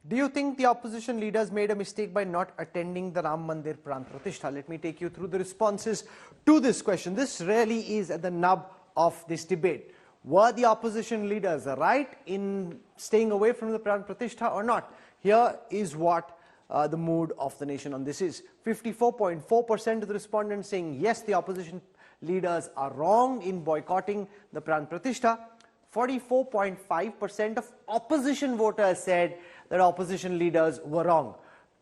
Do you think the opposition leaders made a mistake by not attending the Ram Mandir Pran Pratishtha? Let me take you through the responses to this question. This really is at the nub of this debate. Were the opposition leaders right in staying away from the Pran Pratishtha or not? Here is what the mood of the nation on this is. 54.4% of the respondents saying yes, the opposition leaders are wrong in boycotting the Pran Pratishtha. 44.5% of opposition voters said that opposition leaders were wrong.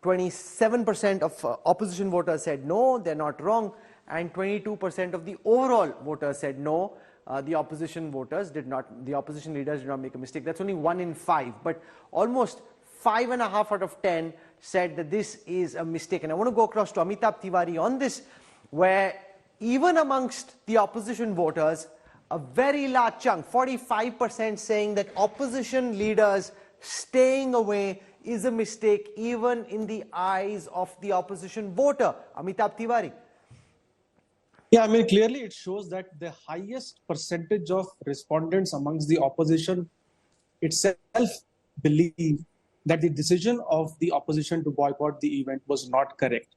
27% of opposition voters said no, they're not wrong, and 22% of the overall voters said no, the opposition leaders did not make a mistake. That's only 1 in 5, but almost 5.5 out of 10 said that this is a mistake. And I want to go across to Amitabh Tiwari on this, where even amongst the opposition voters, a very large chunk, 45%, saying that opposition leaders staying away is a mistake even in the eyes of the opposition voter. Amitabh Tiwari. Yeah, I mean, clearly it shows that the highest percentage of respondents amongst the opposition itself believe that the decision of the opposition to boycott the event was not correct.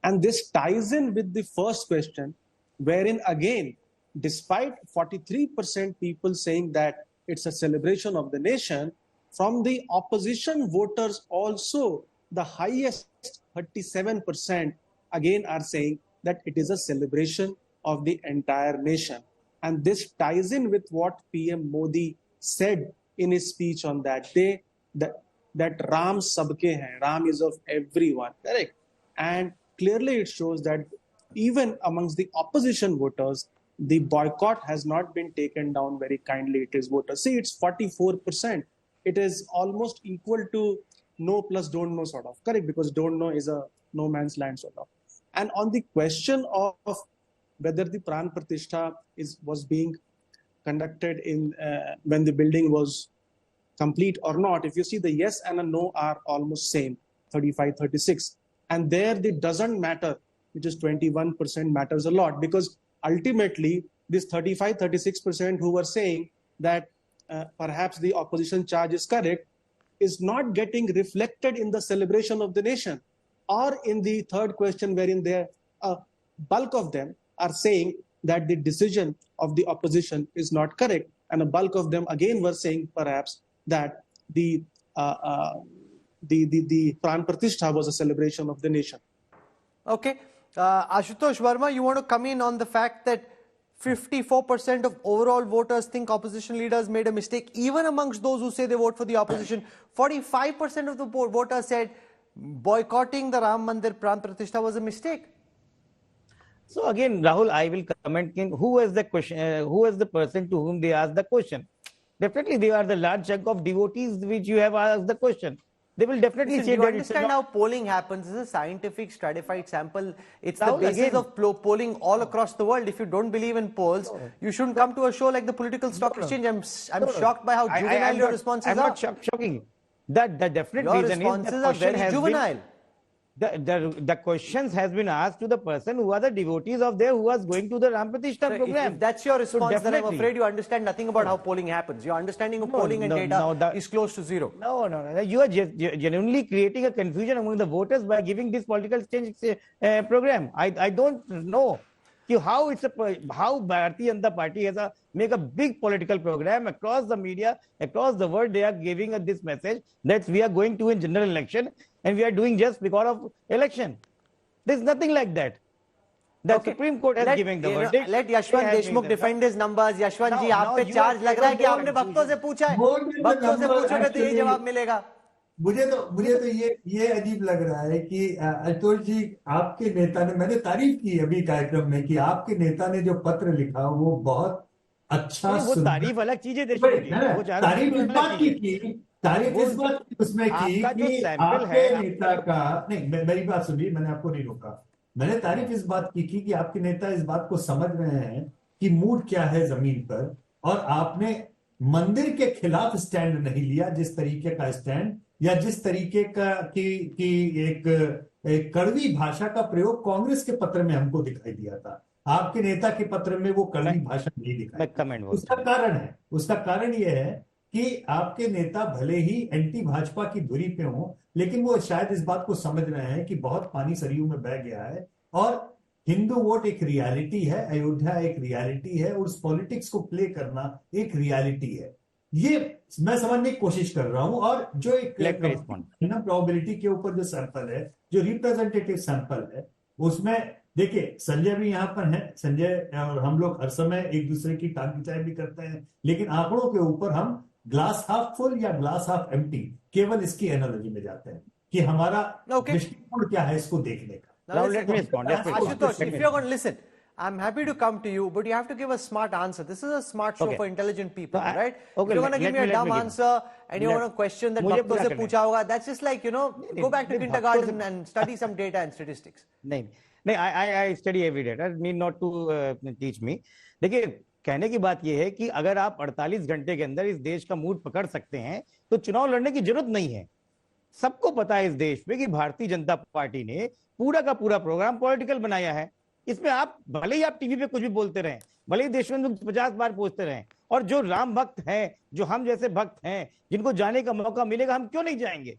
And this ties in with the first question, wherein again, despite 43% people saying that it's a celebration of the nation, from the opposition voters also, the highest 37% again are saying that it is a celebration of the entire nation. And this ties in with what PM Modi said in his speech on that day, that Ram sabke hai, Ram is of everyone, correct? And clearly it shows that even amongst the opposition voters, the boycott has not been taken down very kindly. It is voters. See, it's 44%. It is almost equal to no plus don't know sort of, correct? Because don't know is a no man's land sort of. And on the question of whether the Pran Pratishtha was being conducted in when the building was complete or not, if you see the yes and a no are almost same, 35-36. And there it doesn't matter, which is 21% matters a lot, because ultimately this 35-36% who were saying that perhaps the opposition charge is correct is not getting reflected in the celebration of the nation, or in the third question wherein bulk of them are saying that the decision of the opposition is not correct, and a bulk of them again were saying perhaps that the Pran Pratishtha was a celebration of the nation. Okay. Ashutosh Verma, you want to come in on the fact that 54% of overall voters think opposition leaders made a mistake, even amongst those who say they vote for the opposition. 45% of the voters said boycotting the Ram Mandir Pran Pratishtha was a mistake. So again, Rahul, I will comment in who is the question, who is the person to whom they asked the question. Definitely, they are the large chunk of devotees which you have asked the question. They will definitely say you that understand how polling happens. It's a scientific stratified sample. It's the basis of polling all across the world. If you don't believe in polls, you shouldn't come to a show like the Political Stock Exchange. I'm shocked by how juvenile your responses are. I'm not shocking. The definite your reason responses is are very juvenile. The questions has been asked to the person who are the devotees of there who was going to the Ram Pratishtha program. If that's your response, then I'm afraid you understand nothing about how polling happens. Your understanding of polling and data is close to zero. No. You are genuinely creating a confusion among the voters by giving this political change program. I don't know how Bharatiya Janata Party has make a big political program across the media, across the world. They are giving us this message that we are going to a general election and we are doing just because of election. There's nothing like that. The Supreme Court has given the verdict. Let Yashwant Deshmukh defend his numbers. Yashwant ji, आप पे charge लग रहा है कि आपने भक्तों से पूछा है. भक्तों से पूछोगे तो यही जवाब मिलेगा. मुझे तो ये अजीब लग रहा है कि आशुतोष जी, आपके नेता ने, मैंने तारीफ की अभी कार्यक्रम में कि आपके नेता ने जो पत्र लिखा वो बहुत अच्छा, वो तारीफ अलग चीज है, तारीफ इस बात की उसमें की कि आपके नेता का, नहीं मेरी बात सुनिए, मैंने आपको नहीं रोका, मैंने तारीफ इस बात की कि आपके नेता इस बात को समझ रहे हैं कि मूड क्या है जमीन पर, और आपने मंदिर के खिलाफ स्टैंड नहीं लिया, जिस तरीके का स्टैंड या जिस तरीके का की एक कड़वी भाषा का प्रयोग कांग्रेस के पत्र में हमको दिखाई दिया था, आपके नेता के पत्र में वो कड़वी भाषा नहीं दिखाई। उसका कारण यह है कि आपके नेता भले ही एंटी भाजपा की धुरी पे हों, लेकिन वो शायद इस बात को समझ रहे हैं कि बहुत पानी सरयू में बह गया है और हिंदू वोट एक रियलिटी है, अयोध्या एक रियलिटी है, और उस पॉलिटिक्स को प्ले करना एक रियलिटी है। ये मैं समझने की कोशिश कर रहा हूं। और जो एक प्रोबेबिलिटी के ऊपर जो सैंपल है, जो रिप्रेजेंटेटिव सैंपल है, उसमें देखिए संजय भी यहां पर है, संजय और हम लोग हर समय एक दूसरे की टांग खिंचाई भी करते हैं, लेकिन आंकड़ों के ऊपर हम ग्लास हाफ फुल या ग्लास हाफ एम्प्टी केवल इसकी एनालॉजी में जाते हैं कि हमारा दृष्टिकोण क्या है इसको देखने का। Now let me respond. Ashutosh, if you're going to listen, I'm happy to come to you, but you have to give a smart answer. This is a smart show for intelligent people, right? If you're going to give me a dumb answer and you want to question that bhakto se pucha hoga, that's just like, you know, go back to kindergarten and study some data and statistics. नहीं, I study every day. That need not to teach me. देखिए, कहने की बात यह है कि अगर आप 48 घंटे के अंदर इस देश का मूड पकड़ सकते हैं तो चुनाव लड़ने की जरूरत नहीं है। सबको पता है इस देश में कि भारतीय जनता पार्टी ने पूरा का पूरा प्रोग्राम पॉलिटिकल बनाया है। इसमें आप भले ही आप टीवी पे कुछ भी बोलते रहें, भले ही देशबंधु 50 बार पूछते रहें, और जो राम भक्त हैं, जो हम जैसे भक्त हैं, जिनको जाने का मौका मिलेगा, हम क्यों नहीं जाएंगे?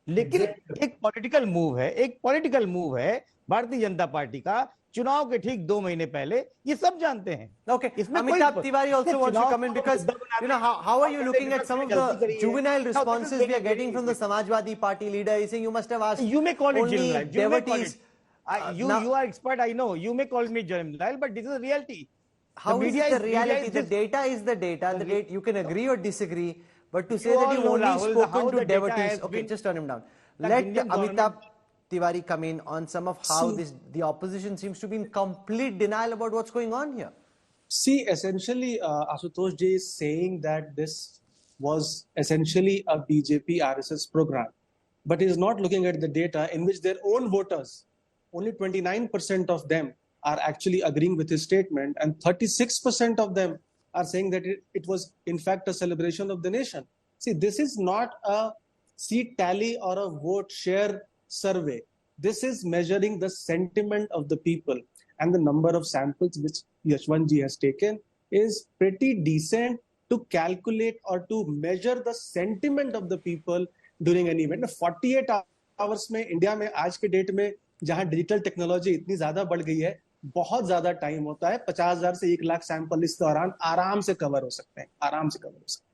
लेकिन एक पॉलिटिकल मूव है भारतीय जनता पार्टी का चुनाव के ठीक 2 महीने पहले, ये सब जानते हैं। Okay, Amitabh Tiwari also wants to come in because, you know, how are you looking at some of the juvenile responses we are getting from the Samajwadi Party leader? He's saying you must have asked. You may call it juvenile. Devotees. You are expert, I know. You may call me juvenile, but this is a reality. How is it the reality? The data is the data. You can agree or disagree, but to say that you've only spoken to devotees. Okay, just turn him down. Let Amitabh Tiwari come in on some of how the opposition seems to be in complete denial about what's going on here. See, essentially, Ashutosh ji is saying that this was essentially a BJP RSS program, but he is not looking at the data in which their own voters, only 29% of them are actually agreeing with his statement, and 36% of them are saying that it was in fact a celebration of the nation. See, this is not a seat tally or a vote share survey. This is measuring the sentiment of the people, and the number of samples which Yashwant ji has taken is pretty decent to calculate or to measure the sentiment of the people during an event. 48 hours में India में आज के date में जहां digital technology इतनी ज्यादा बढ़ गई है, बहुत ज्यादा टाइम होता है। 50,000 से 1 लाख सैंपल इस दौरान आराम से कवर हो सकते हैं, आराम से कवर हो सकते हैं।